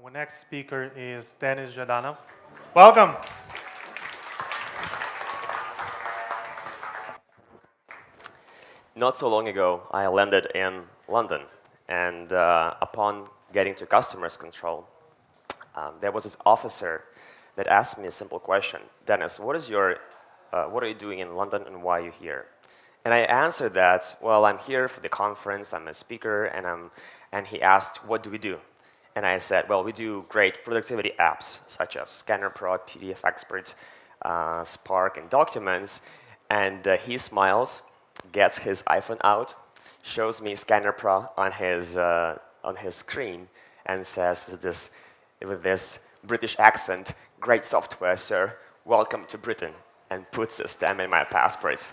Our next speaker is Dennis Zhadanov. Welcome. Not so long ago, I landed in London, and upon getting to customers control, there was this officer that asked me a simple question: Dennis, what are you doing in London, and why are you here? And I answered that, well, I'm here for the conference, I'm a speaker, and he asked, what do we do? And I said, well, we do great productivity apps, such as Scanner Pro, PDF Expert, Spark, and Documents. And he smiles, gets his iPhone out, shows me Scanner Pro on his screen, and says with this British accent, great software, sir, welcome to Britain, and puts a stamp in my passport.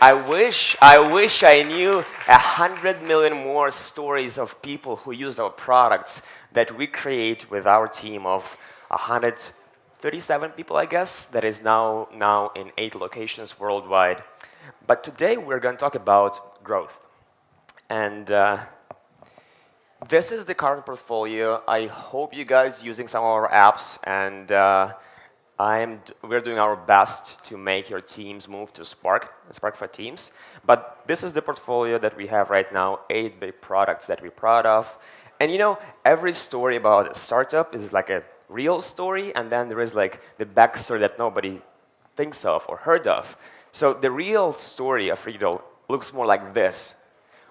I wish I knew 100 million more stories of people who use our products that we create with our team of 137 people, I guess, that is now in 8 locations worldwide. But today we're going to talk about growth. And this is the current portfolio. I hope you guys using some of our apps, and we're doing our best to make your teams move to Spark for Teams. But this is the portfolio that we have right now, 8 big products that we're proud of. And you know, every story about a startup is like a real story, and then there is like the backstory that nobody thinks of or heard of. So the real story of Readdle looks more like this: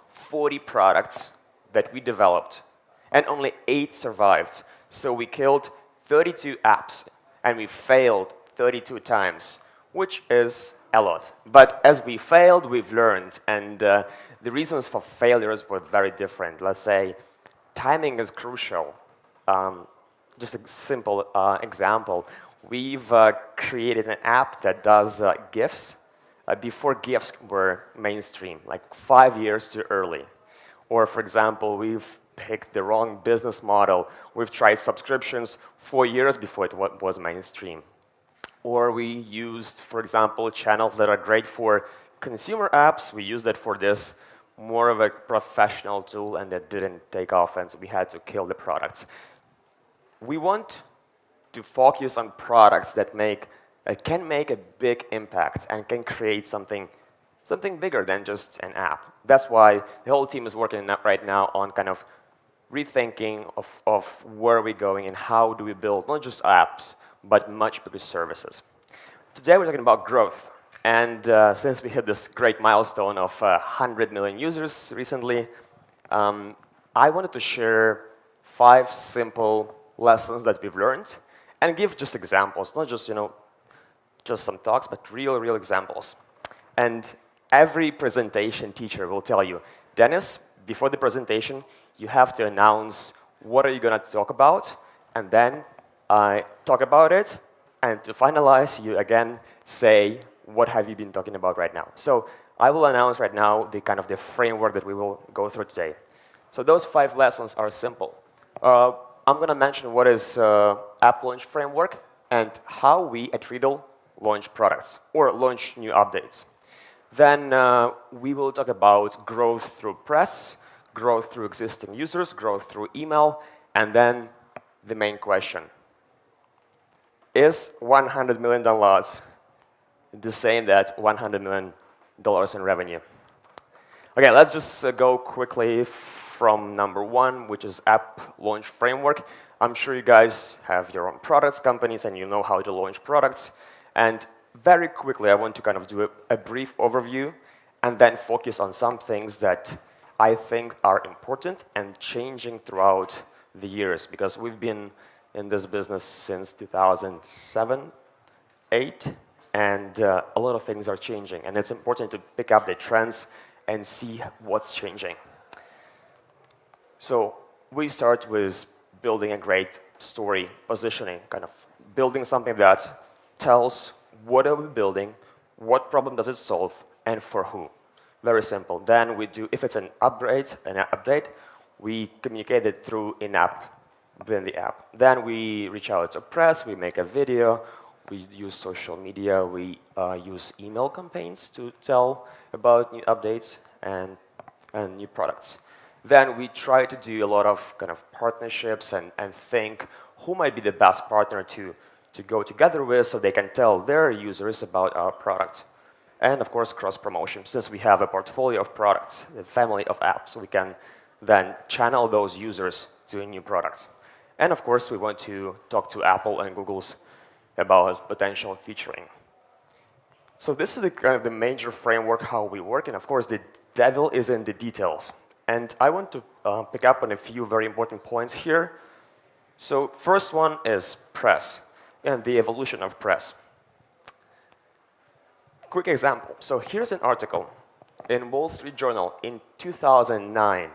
40 products that we developed, and only 8 survived. So we killed 32 apps. And we failed 32 times, which is a lot. But as we failed, we've learned. And the reasons for failures were very different. Let's say timing is crucial. Just a simple example. We've created an app that does GIFs before GIFs were mainstream, like 5 years too early. Or, for example, we've picked the wrong business model. We've tried subscriptions 4 years before it was mainstream. Or we used, for example, channels that are great for consumer apps. We used that for this more of a professional tool, and that didn't take off, and so we had to kill the products. We want to focus on products that can make a big impact and can create something bigger than just an app. That's why the whole team is working right now on kind of rethinking of where are we going and how do we build not just apps, but much bigger services. Today we're talking about growth. And since we hit this great milestone of 100 million users recently, I wanted to share 5 simple lessons that we've learned and give just examples, not just, just some talks, but real examples. And every presentation teacher will tell you, Dennis, before the presentation, you have to announce what are you going to talk about, and then talk about it, and to finalize, you again say, what have you been talking about right now? So I will announce right now the framework that we will go through today. So those 5 lessons are simple. I'm going to mention what is app launch framework and how we at Readdle launch products or launch new updates. Then we will talk about growth through press, growth through existing users, growth through email, and then the main question. Is $100 million the same that $100 million in revenue? Okay, let's just go quickly from number 1, which is app launch framework. I'm sure you guys have your own products companies and you know how to launch products. And very quickly, I want to kind of do a brief overview and then focus on some things that I think are important and changing throughout the years, because we've been in this business since 2007, 2008, and a lot of things are changing. And it's important to pick up the trends and see what's changing. So we start with building a great story, positioning, kind of building something that tells what are we building, what problem does it solve, and for who. Very simple. Then we do, if it's an update, we communicate it through in-app, within the app. Then we reach out to press, we make a video, we use social media, we use email campaigns to tell about new updates and new products. then we try to do a lot of kind of partnerships and think who might be the best partner to go together with so they can tell their users about our product. And of course, cross-promotion. Since we have a portfolio of products, a family of apps, we can then channel those users to a new product. And of course, we want to talk to Apple and Google's about potential featuring. So this is the kind of the major framework how we work, and of course, the devil is in the details. And I want to pick up on a few very important points here. So first one is press and the evolution of press. Quick example. So here's an article in Wall Street Journal in 2009.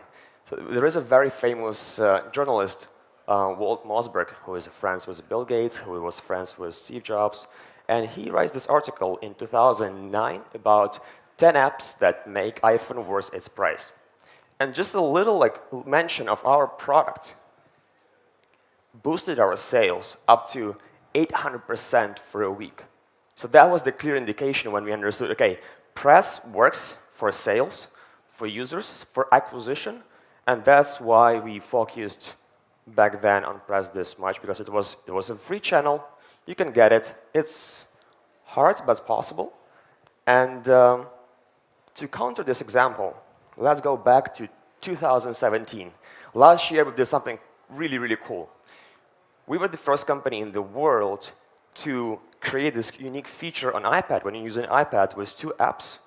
So there is a very famous journalist, Walt Mossberg, who is friends with Bill Gates, who was friends with Steve Jobs. And he writes this article in 2009 about 10 apps that make iPhone worth its price. And just a little mention of our product boosted our sales up to 800% for a week. So that was the clear indication when we understood, okay, press works for sales, for users, for acquisition, and that's why we focused back then on press this much, because it was a free channel. You can get it. It's hard, but it's possible. And to counter this example, let's go back to 2017. Last year, we did something really, really cool. We were the first company in the world to create this unique feature on iPad. When you use an iPad with 2 apps,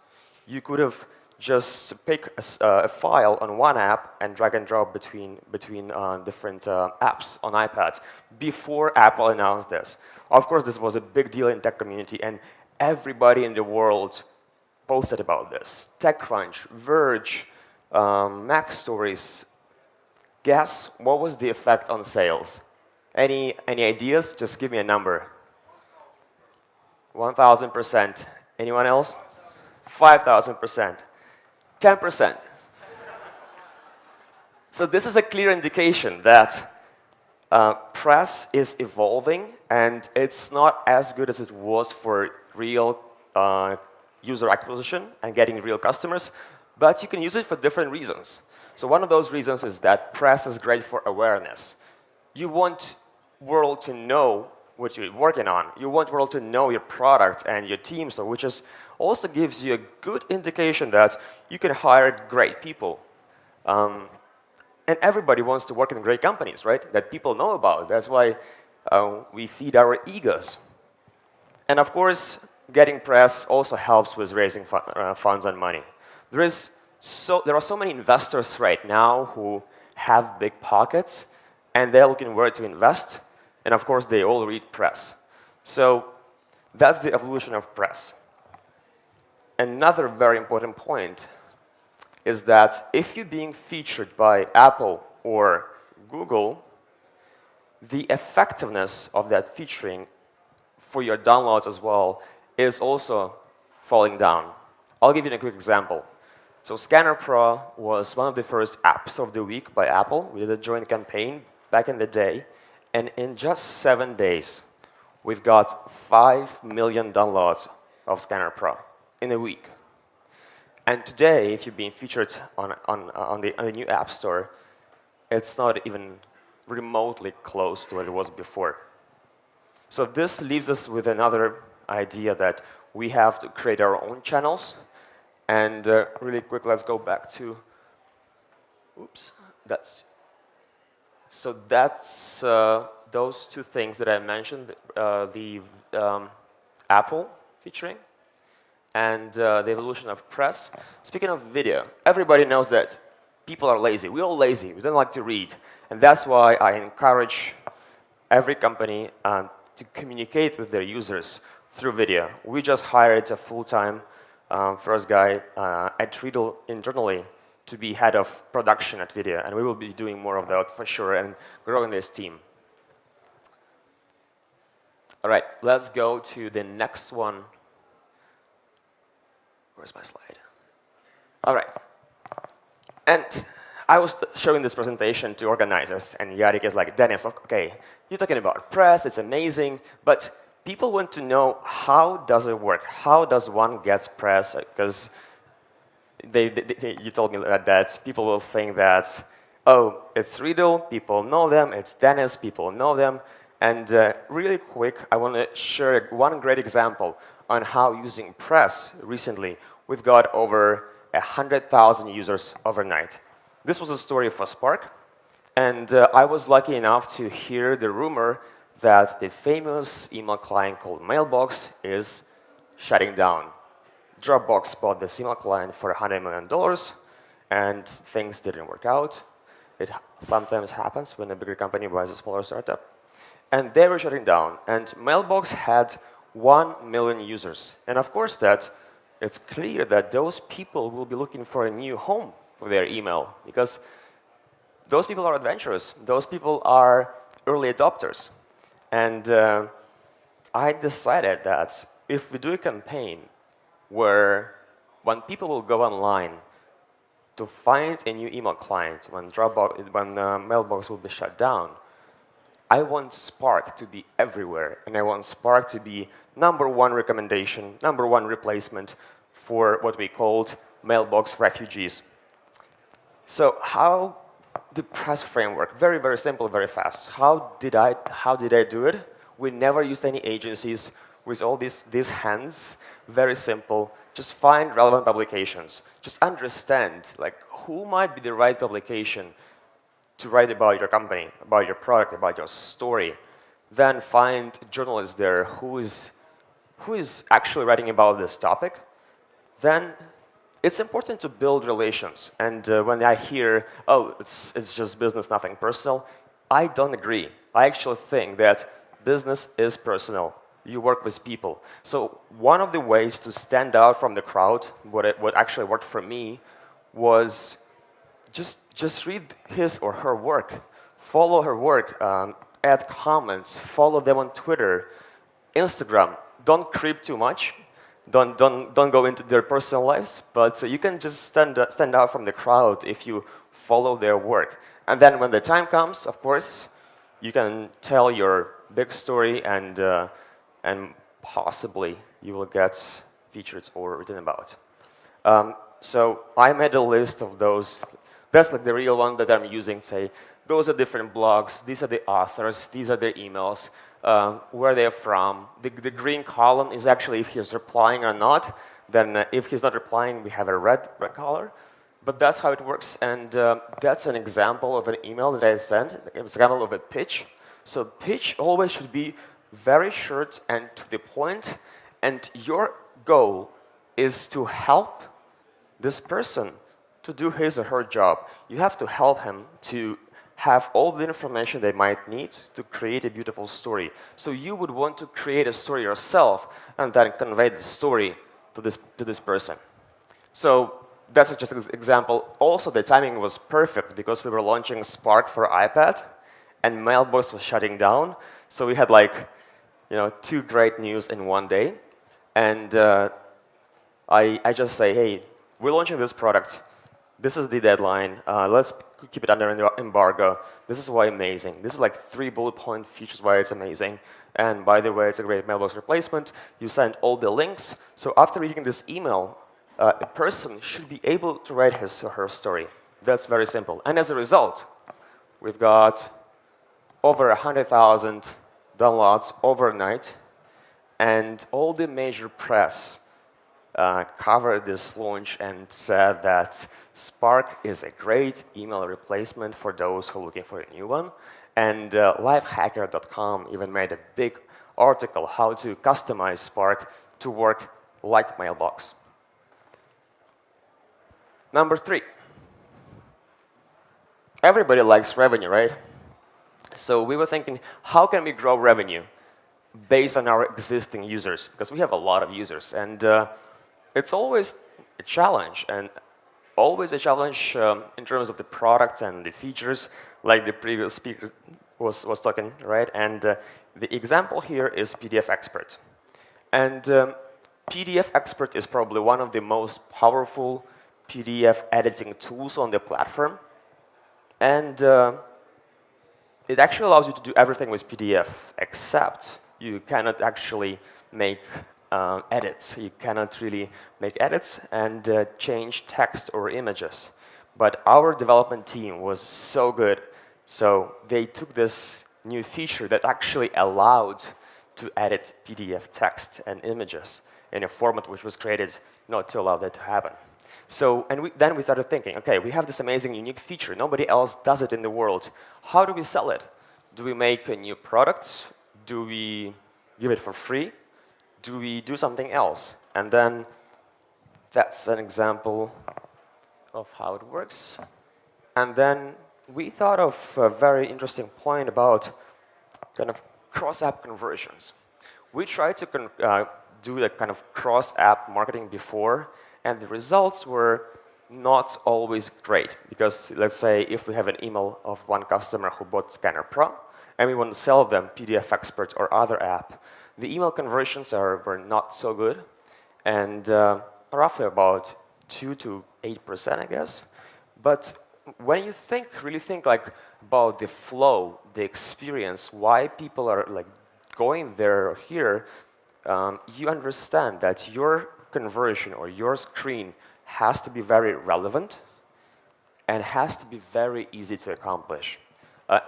you could have just pick a file on one app and drag and drop between different apps on iPad before Apple announced this. Of course, this was a big deal in tech community, and everybody in the world posted about this. TechCrunch, Verge, Mac Stories. Guess what was the effect on sales? Any ideas? Just give me a number. 1,000%. Anyone else? 5,000%. 10%. So this is a clear indication that press is evolving, and it's not as good as it was for real user acquisition and getting real customers, but you can use it for different reasons. So one of those reasons is that press is great for awareness. You want world to know what you're working on. You want world to know your product and your team, so which is also gives you a good indication that you can hire great people. And everybody wants to work in great companies, right? That people know about. That's why we feed our egos. And of course, getting press also helps with raising funds and money. There are so many investors right now who have big pockets, and they're looking where to invest. And of course, they all read press. So that's the evolution of press. Another very important point is that if you're being featured by Apple or Google, the effectiveness of that featuring for your downloads as well is also falling down. I'll give you a quick example. So Scanner Pro was one of the first apps of the week by Apple. We did a joint campaign back in the day. And in just 7 days, we've got 5 million downloads of Scanner Pro in a week. And today, if you're being featured on the new App Store, it's not even remotely close to what it was before. So this leaves us with another idea that we have to create our own channels. And really quick, let's go back to, oops, that's those 2 things that I mentioned, the Apple featuring and the evolution of press. Speaking of video, everybody knows that people are lazy. We're all lazy. We don't like to read. And that's why I encourage every company to communicate with their users through video. We just hired a full-time first guy at Readdle internally to be head of production at video, and we will be doing more of that for sure and growing this team. All right, let's go to the next one. Where's my slide? All right. And I was showing this presentation to organizers, and Yarik is like, Dennis, okay, you're talking about press, it's amazing, but people want to know how does it work? How does one get press? Because you told me that people will think that, oh, it's Readdle, people know them, it's Dennis, people know them. And really quick, I want to share one great example on how using Press recently, we've got over 100,000 users overnight. This was a story for Spark, and I was lucky enough to hear the rumor that the famous email client called Mailbox is shutting down. Dropbox bought this email client for $100 million, and things didn't work out. It sometimes happens when a bigger company buys a smaller startup. And they were shutting down, and Mailbox had 1 million users. And of course, it's clear that those people will be looking for a new home for their email, because those people are adventurous. Those people are early adopters. And I decided that if we do a campaign where when people will go online to find a new email client, when Mailbox will be shut down, I want Spark to be everywhere, and I want Spark to be #1 recommendation, #1 replacement for what we called Mailbox refugees. So how the Press framework, very, very simple, very fast. How did I do it? We never used any agencies with all these hands, very simple. Just find relevant publications. Just understand like who might be the right publication to write about your company, about your product, about your story. Then find journalists there who is actually writing about this topic. Then it's important to build relations. And when I hear, oh, it's just business, nothing personal, I don't agree. I actually think that business is personal. You work with people. So one of the ways to stand out from the crowd, what actually worked for me, was just read his or her work, follow her work, add comments, follow them on Twitter, Instagram. Don't creep too much. Don't go into their personal lives, but you can just stand out from the crowd if you follow their work. And then when the time comes, of course, you can tell your big story, and possibly you will get featured or written about. So I made a list of those. That's like the real one that I'm using. Say, those are different blogs. These are the authors. These are their emails. Where they're from. The green column is actually if he's replying or not. Then if he's not replying, we have a red color. But that's how it works. And that's an example of an email that I sent. An example of a pitch. So pitch always should be very short and to the point. And your goal is to help this person to do his or her job. You have to help him to have all the information they might need to create a beautiful story. So you would want to create a story yourself and then convey the story to this person. So that's just an example. Also, the timing was perfect because we were launching Spark for iPad and Mailbox was shutting down. So we had like, two great news in one day. And I just say, hey, we're launching this product. This is the deadline. Let's keep it under embargo. This is why amazing. This is like 3 bullet point features why it's amazing. And by the way, it's a great Mailbox replacement. You send all the links. So after reading this email, a person should be able to write his or her story. That's very simple. And as a result, we've got over 100,000 downloads overnight. And all the major press covered this launch and said that Spark is a great email replacement for those who are looking for a new one. And lifehacker.com even made a big article how to customize Spark to work like Mailbox. Number 3. Everybody likes revenue, right? So we were thinking, how can we grow revenue based on our existing users? Because we have a lot of users. And it's always a challenge, and always a challenge in terms of the products and the features, like the previous speaker was talking, right? And the example here is PDF Expert. And PDF Expert is probably one of the most powerful PDF editing tools on the platform. And it actually allows you to do everything with PDF, except you cannot actually make edits. You cannot really make edits and change text or images. But our development team was so good, so they took this new feature that actually allowed to edit PDF text and images in a format which was created not to allow that to happen. So, and then we started thinking, okay, we have this amazing, unique feature. Nobody else does it in the world. How do we sell it? Do we make a new product? Do we give it for free? Do we do something else? And then that's an example of how it works. And then we thought of a very interesting point about kind of cross-app conversions. We tried to do that kind of cross-app marketing before, and the results were not always great. Because let's say if we have an email of one customer who bought Scanner Pro, and we want to sell them PDF Expert or other app, the email conversions were not so good, and roughly about 2 to 8%, I guess. But when you really think like about the flow, the experience, why people are like going there or here, you understand that your conversion or your screen has to be very relevant and has to be very easy to accomplish.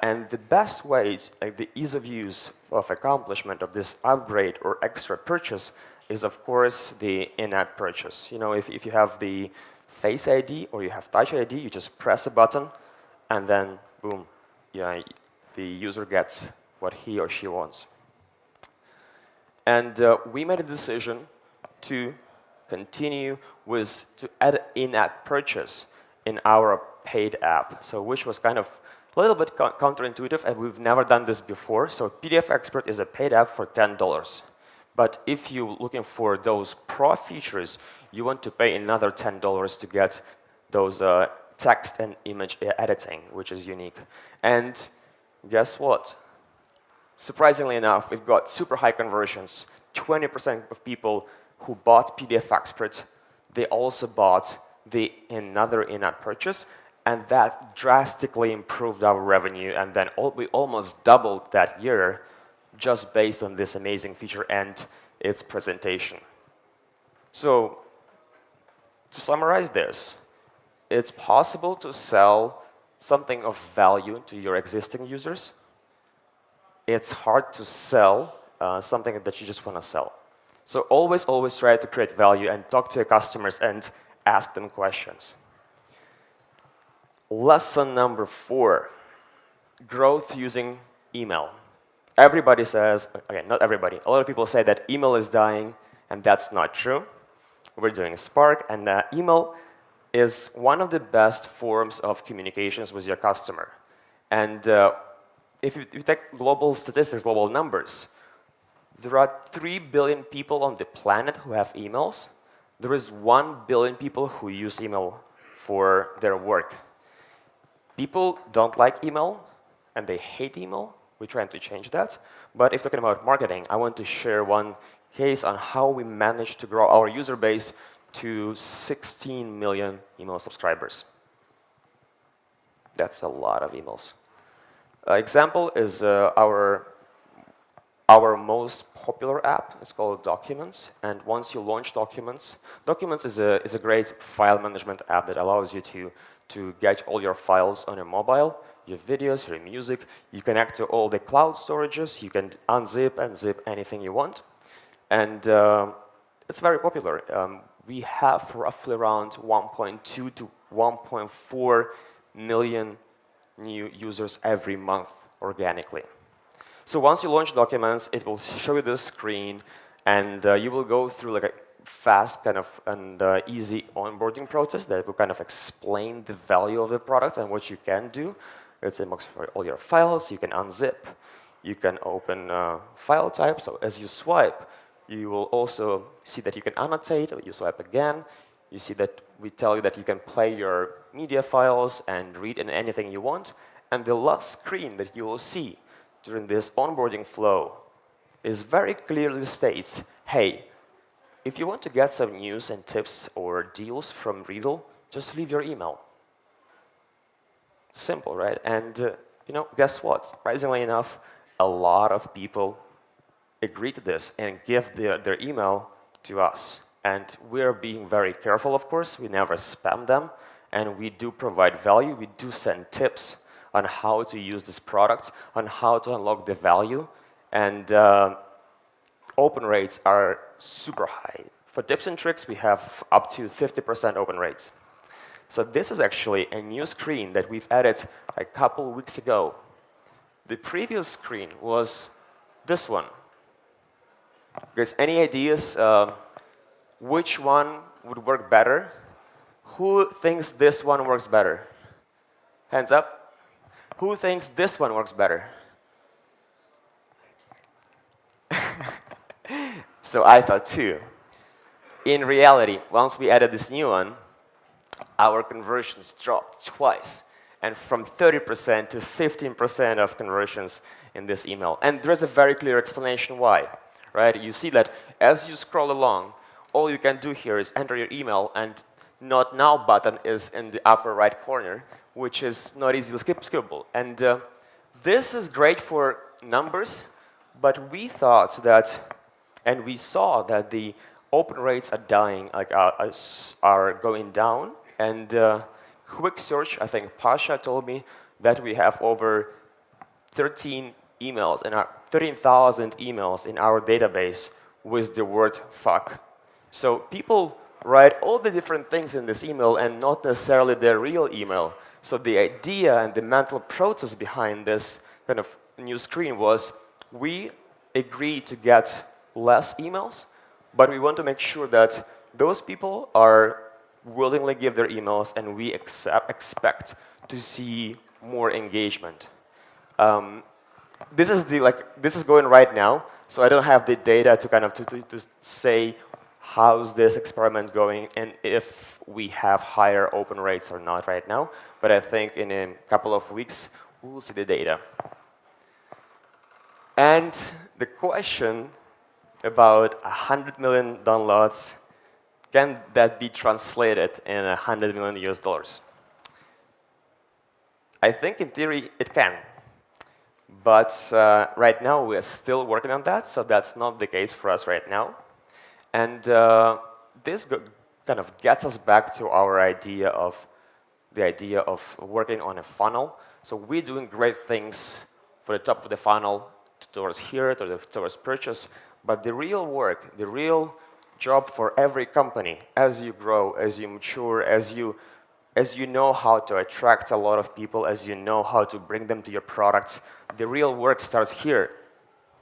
And the best ways, like the ease of use of accomplishment of this upgrade or extra purchase is, of course, the in-app purchase. You know, if you have the Face ID or you have Touch ID, you just press a button, and then, boom, yeah, the user gets what he or she wants. And we made a decision to continue to add in-app purchase in our paid app, so which was kind of a little bit counterintuitive, and we've never done this before. So PDF Expert is a paid app for $10. But if you're looking for those pro features, you want to pay another $10 to get those text and image editing, which is unique. And guess what? Surprisingly enough, we've got super high conversions. 20% of people who bought PDF Expert, they also bought another in-app purchase, and that drastically improved our revenue, and then we almost doubled that year just based on this amazing feature and its presentation. So, to summarize this, it's possible to sell something of value to your existing users. It's hard to sell something that you just want to sell. So always try to create value and talk to your customers and ask them questions. Lesson number 4, growth using email. Everybody says, okay, not everybody, a lot of people say that email is dying, and that's not true. We're doing Spark, and email is one of the best forms of communications with your customer. And if you take global statistics, global numbers, there are 3 billion people on the planet who have emails. There is 1 billion people who use email for their work. People don't like email, and they hate email. We're trying to change that. But if talking about marketing, I want to share one case on how we managed to grow our user base to 16 million email subscribers. That's a lot of emails. Example is our most popular app. It's called Documents. And once you launch Documents, Documents is a great file management app that allows you to get all your files on your mobile, your videos, your music. You connect to all the cloud storages. You can unzip and zip anything you want. And it's very popular. We have roughly around 1.2 to 1.4 million new users every month organically. So once you launch Documents, it will show you this screen, and you will go through like a fast kind of and easy onboarding process that will kind of explain the value of the product and what you can do. It's a box for all your files. You can unzip. You can open file type. So as you swipe, you will also see that you can annotate. You swipe again. You see that we tell you that you can play your media files and read in anything you want. And the last screen that you will see during this onboarding flow is very clearly states, hey, if you want to get some news and tips or deals from Readdle, just leave your email. Simple, right? And you know, guess what? Surprisingly enough, a lot of people agree to this and give their email to us. And we're being very careful, of course. We never spam them. And we do provide value. We do send tips on how to use this product, on how to unlock the value. And open rates are super high. For tips and tricks, we have up to 50% open rates. So this is actually a new screen that we've added a couple weeks ago. The previous screen was this one. Guys, any ideas which one would work better? Who thinks this one works better? Hands up. Who thinks this one works better? So I thought too. In reality, once we added this new one, our conversions dropped twice, and from 30% to 15% of conversions in this email. And there's a very clear explanation why, right? You see that as you scroll along, all you can do here is enter your email, and Not Now button is in the upper right corner, which is not easily skippable. And this is great for numbers, but we thought that, and we saw that the open rates are dying, like are going down. And quick search, I think Pasha told me that we have over 13,000 emails in our database with the word fuck. So people write all the different things in this email and not necessarily their real email. So the idea and the mental process behind this kind of new screen was we agree to get less emails, but we want to make sure that those people are willingly give their emails, and we expect to see more engagement. This is going right now, so I don't have the data to kind of to say how's this experiment going and if we have higher open rates or not right now. But I think in a couple of weeks we'll see the data. And the question about 100 million downloads, can that be translated in $100 million US? I think in theory it can. But right now we are still working on that, so that's not the case for us right now. And this kind of gets us back to our idea of working on a funnel. So we're doing great things for the top of the funnel towards here, towards purchase. But the real work, the real job for every company, as you grow, as you mature, as you know how to attract a lot of people, as you know how to bring them to your products, the real work starts here.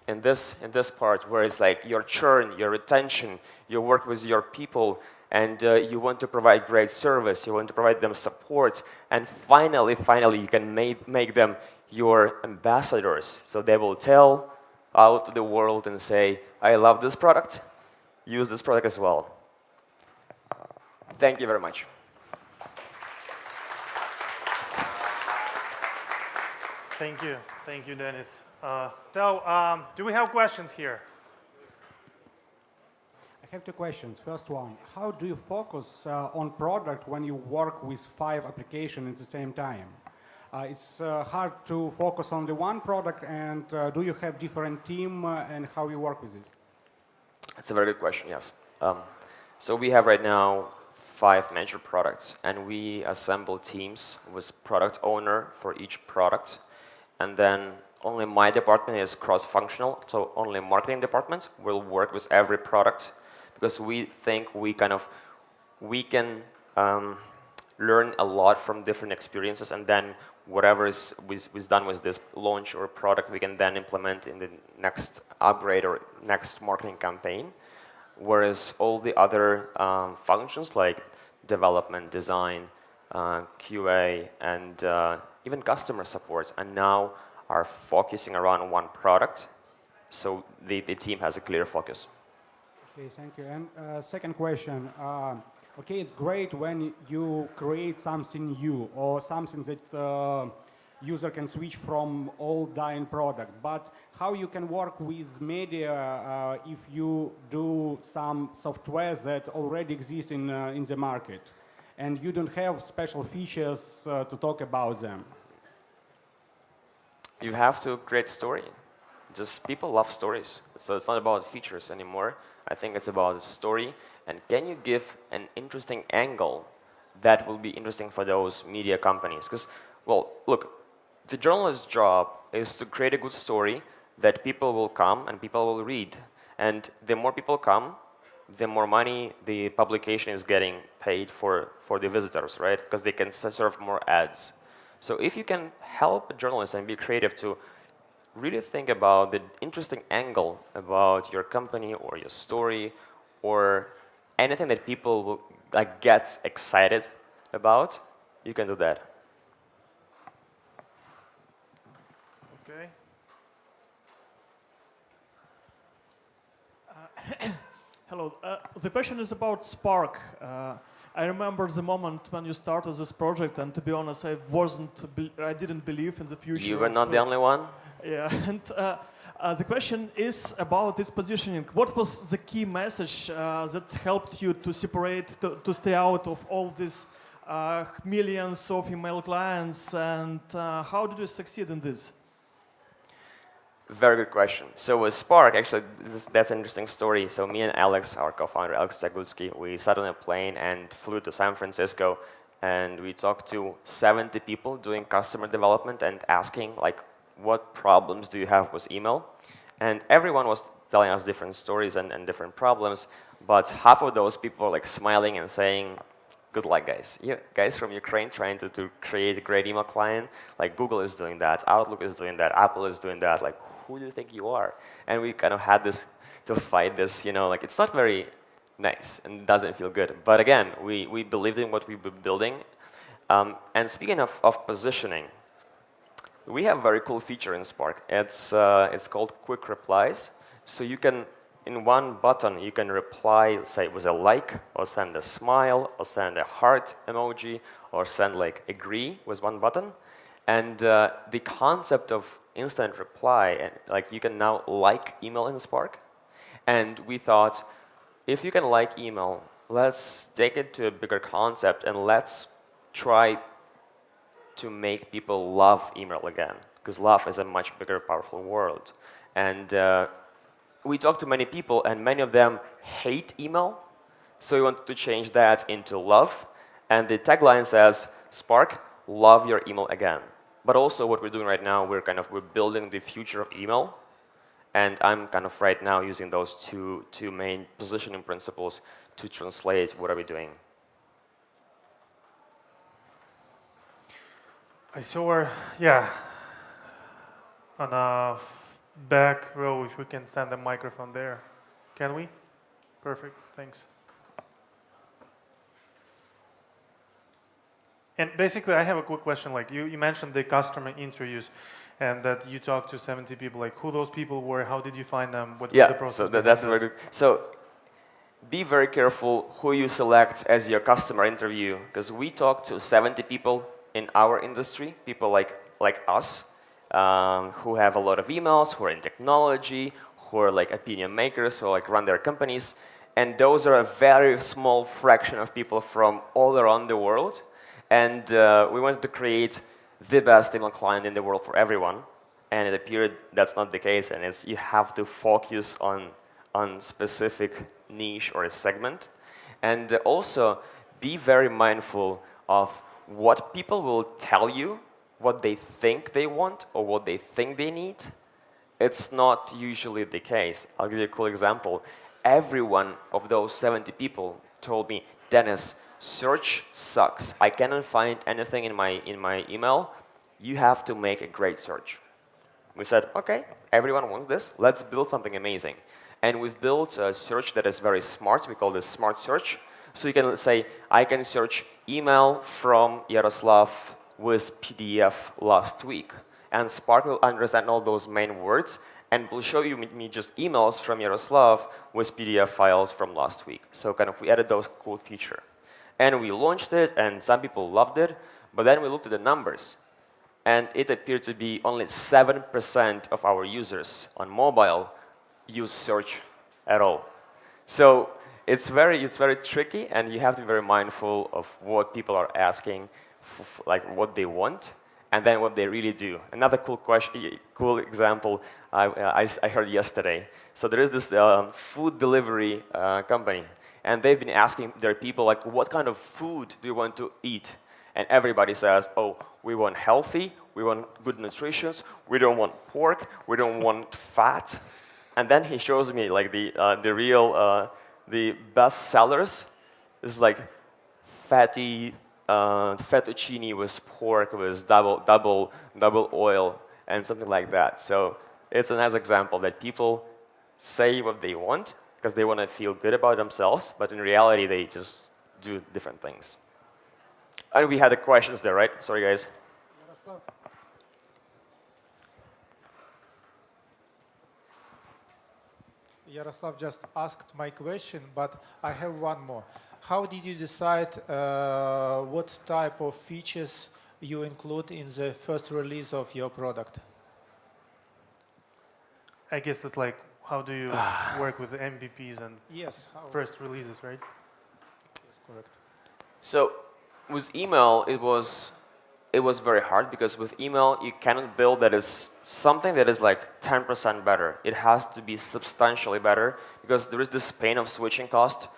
In this part where it's like your churn, your retention, you work with your people, and you want to provide great service, you want to provide them support, and finally you can make them your ambassadors. So they will tell out to the world and say, I love this product, use this product as well. Thank you very much. Thank you, Dennis. Do we have questions here? I have two questions. First one, how do you focus on product when you work with 5 applications at the same time? It's hard to focus on the one product, and do you have different team and how you work with it? That's a very good question, yes. So we have right now 5 major products, and we assemble teams with product owner for each product. And then only my department is cross-functional, so only marketing department will work with every product, because we think we can learn a lot from different experiences, and then whatever is done with this launch or product, we can then implement in the next upgrade or next marketing campaign. Whereas all the other functions like development, design, QA, and even customer support, and now are focusing around one product, so the team has a clear focus. Okay, thank you. And second question, okay, it's great when you create something new or something that user can switch from old dying product, but how you can work with media if you do some software that already exists in the market and you don't have special features to talk about them? You have to create story. just people love stories. So it's not about features anymore. I think it's about the story. And can you give an interesting angle that will be interesting for those media companies? Because, well, look, the journalist's job is to create a good story that people will come and people will read. And the more people come, the more money the publication is getting paid for the visitors, right? Because they can serve more ads. So if you can help journalists and be creative to really think about the interesting angle about your company or your story or anything that people will get excited about, you can do that. Okay. Hello. The question is about Spark. I remember the moment when you started this project, and to be honest, I didn't believe in the future. You were not the only one? Yeah, and the question is about this positioning. What was the key message that helped you to separate, to stay out of all these millions of email clients, and how did you succeed in this? Very good question. So with Spark, actually, that's an interesting story. So me and Alex, our co-founder, Alex Zagutsky, we sat on a plane and flew to San Francisco, and we talked to 70 people doing customer development and asking, like, what problems do you have with email? And everyone was telling us different stories and different problems, but half of those people were like smiling and saying, good luck, guys. You guys from Ukraine trying to create a great email client, like Google is doing that, Outlook is doing that, Apple is doing that, like, who do you think you are? And we kind of had this, to fight this, like it's not very nice and doesn't feel good. But again, we believed in what we were building. And speaking of positioning, we have a very cool feature in Spark. It's called Quick Replies. So you can, in one button, you can reply, say, with a like, or send a smile, or send a heart emoji, or send like agree with one button. And the concept of instant reply, like you can now like email in Spark. And we thought, if you can like email, let's take it to a bigger concept and let's try to make people love email again. Because love is a much bigger, powerful word. And we talked to many people, and many of them hate email. So we wanted to change that into love. And the tagline says, Spark, love your email again. But also what we're doing right now, we're building the future of email. And I'm kind of right now using those two main positioning principles to translate what are we doing. I saw her, yeah, on a back row, if we can send a microphone there. Can we? Perfect, thanks. And basically, I have a quick question. Like you mentioned the customer interviews, and that you talked to 70 people. Like who those people were? How did you find them? What was the process? So that's very good. So be very careful who you select as your customer interview, because we talked to 70 people in our industry, people like us, who have a lot of emails, who are in technology, who are like opinion makers, who like run their companies, and those are a very small fraction of people from all around the world. And we wanted to create the best email client in the world for everyone. And it appeared that's not the case, and you have to focus on specific niche or a segment. And also be very mindful of what people will tell you, what they think they want or what they think they need. It's not usually the case. I'll give you a cool example. Every one of those 70 people told me, Dennis, search sucks. I cannot find anything in my email. You have to make a great search. We said, okay, everyone wants this. Let's build something amazing. And we've built a search that is very smart. We call this smart search. So you can say, I can search email from Yaroslav with PDF last week. And Spark will understand all those main words and will show you me just emails from Yaroslav with PDF files from last week. So kind of we added those cool feature. And we launched it, and some people loved it. But then we looked at the numbers, and it appeared to be only 7% of our users on mobile use search at all. So it's very tricky, and you have to be very mindful of what people are asking, like what they want. and then what they really do. Another cool example I heard yesterday. So there is this food delivery company, and they've been asking their people, like, what kind of food do you want to eat? And everybody says, oh, we want healthy, we want good nutrition, we don't want pork, we don't want fat. And then he shows me like the best sellers is like fatty fettuccine with pork with double oil and something like that. So it's a nice example that people say what they want because they want to feel good about themselves, but in reality they just do different things. And we had the questions there, right? Sorry, guys. Yaroslav just asked my question, but I have one more. How did you decide what type of features you include in the first release of your product? I guess it's like, how do you work with MVPs and Yes. How? first releases, right? Yes, correct. So with email, it was very hard because with email, you cannot build that is something that is like 10% better. It has to be substantially better because there is this pain of switching cost.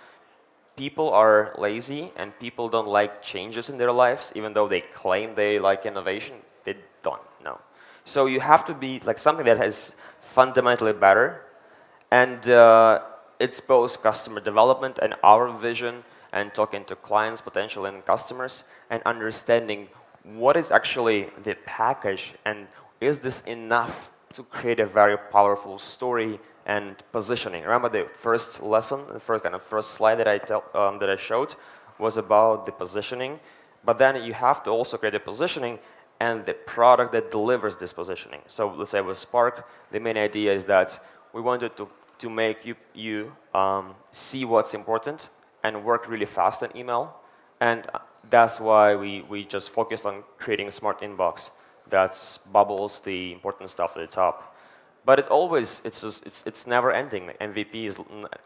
People are lazy and people don't like changes in their lives, even though they claim they like innovation, they don't, no. So you have to be like something that is fundamentally better, and it's both customer development and our vision and talking to clients, potential and customers, and understanding what is actually the package and is this enough to create a very powerful story and positioning. Remember the first lesson, the first slide that I showed was about the positioning, but then you have to also create a positioning and the product that delivers this positioning. So let's say with Spark, the main idea is that we wanted to make you see what's important and work really fast in email, and that's why we just focus on creating a smart inbox that bubbles the important stuff at the top. But it's never ending. MVP is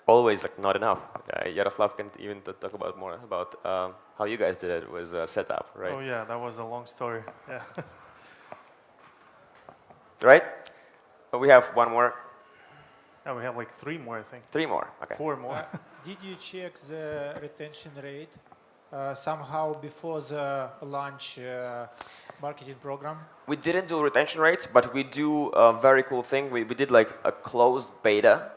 always like not enough. Yaroslav can even talk about more about how you guys did it with setup, right? Oh yeah, that was a long story. Yeah. Right? But we have one more. Now we have like 3 more, I think. 3 more. Okay. 4 more. Did you check the retention rate somehow before the launch marketing program? We didn't do retention rates, but we do a very cool thing. We did like a closed beta.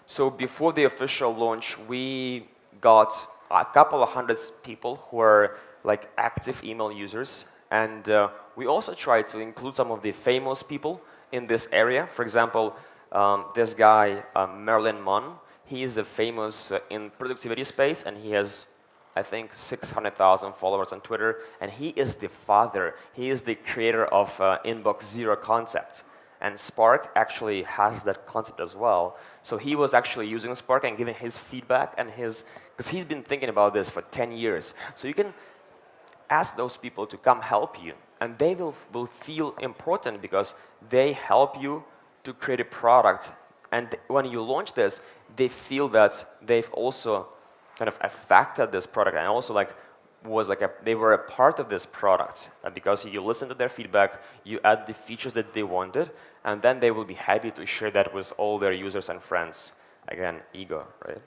So before the official launch, we got a couple of hundred people who are like active email users. And we also tried to include some of the famous people in this area. For example, this guy, Merlin Munn, he is a famous in productivity space, and he has, I think, 600,000 followers on Twitter, and he is the father. He is the creator of Inbox Zero concept. And Spark actually has that concept as well. So he was actually using Spark and giving his feedback and because he's been thinking about this for 10 years. So you can ask those people to come help you, and they will feel important because they help you to create a product. And when you launch this, they feel that they've also kind of affected this product and also they were a part of this product. And because you listen to their feedback, you add the features that they wanted, and then they will be happy to share that with all their users and friends. Again, ego, right?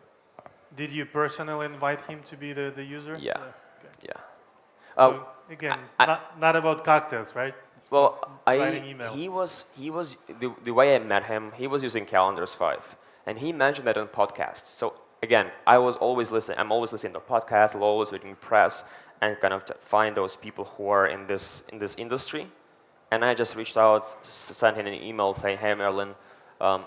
Did you personally invite him to be the user? Yeah. Okay. Yeah. So again, not about cocktails, right? It's Well, writing emails. he was the way I met him. He was using Calendars 5, and he mentioned that on podcasts. So again, I'm always listening to podcasts, I'm always reading press, and kind of find those people who are in this industry. And I just reached out, sent him an email saying, "Hey, Merlin,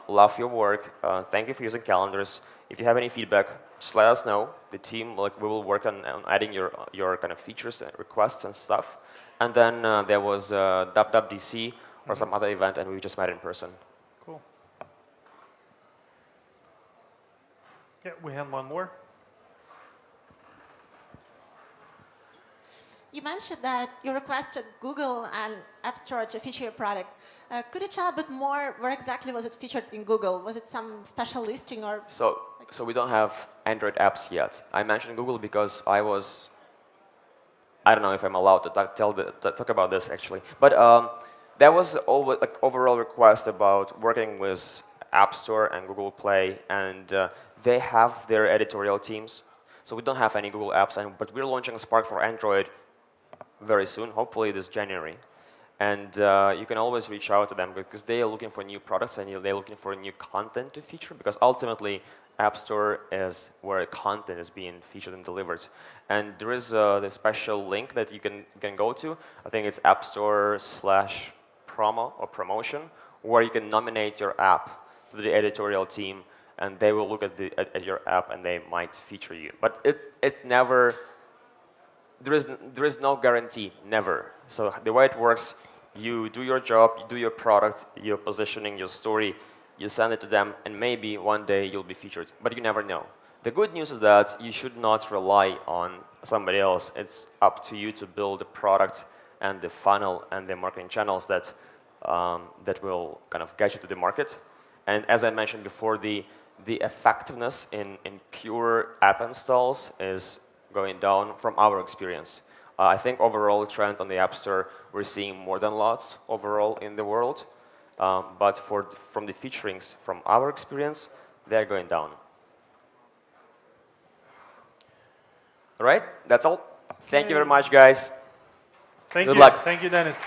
love your work. Thank you for using Calendars. If you have any feedback, just let us know. The team, we will work on adding your kind of features and requests and stuff." And then there was WWDC or some other event, and we just met in person. Cool. Yeah, we have one more. You mentioned that you requested Google and App Store to feature your product. Could you tell a bit more where exactly was it featured in Google? Was it some special listing or? So we don't have Android apps yet. I mentioned Google because I was I don't know if I'm allowed to talk about this actually, but that was always like overall request about working with App Store and Google Play, and they have their editorial teams. So we don't have any Google apps, but we're launching Spark for Android very soon, hopefully this January. And you can always reach out to them because they are looking for new products and they're looking for new content to feature, because ultimately App Store is where content is being featured and delivered. And there is the special link that you can go to. I think it's App Store/promo or promotion, where you can nominate your app to the editorial team, and they will look at your app and they might feature you. But it never, there is no guarantee, never. So the way it works, you do your job, you do your product, your positioning, your story, you send it to them, and maybe one day you'll be featured, but you never know. The good news is that you should not rely on somebody else. It's up to you to build the product and the funnel and the marketing channels that will kind of get you to the market. And as I mentioned before, the effectiveness in pure app installs is going down from our experience. I think overall trend on the App Store, we're seeing more than lots overall in the world. But from the featurings, from our experience, they're going down. All right, that's all. Thank you very much, guys. Thank Good you. luck. Thank you, Dennis.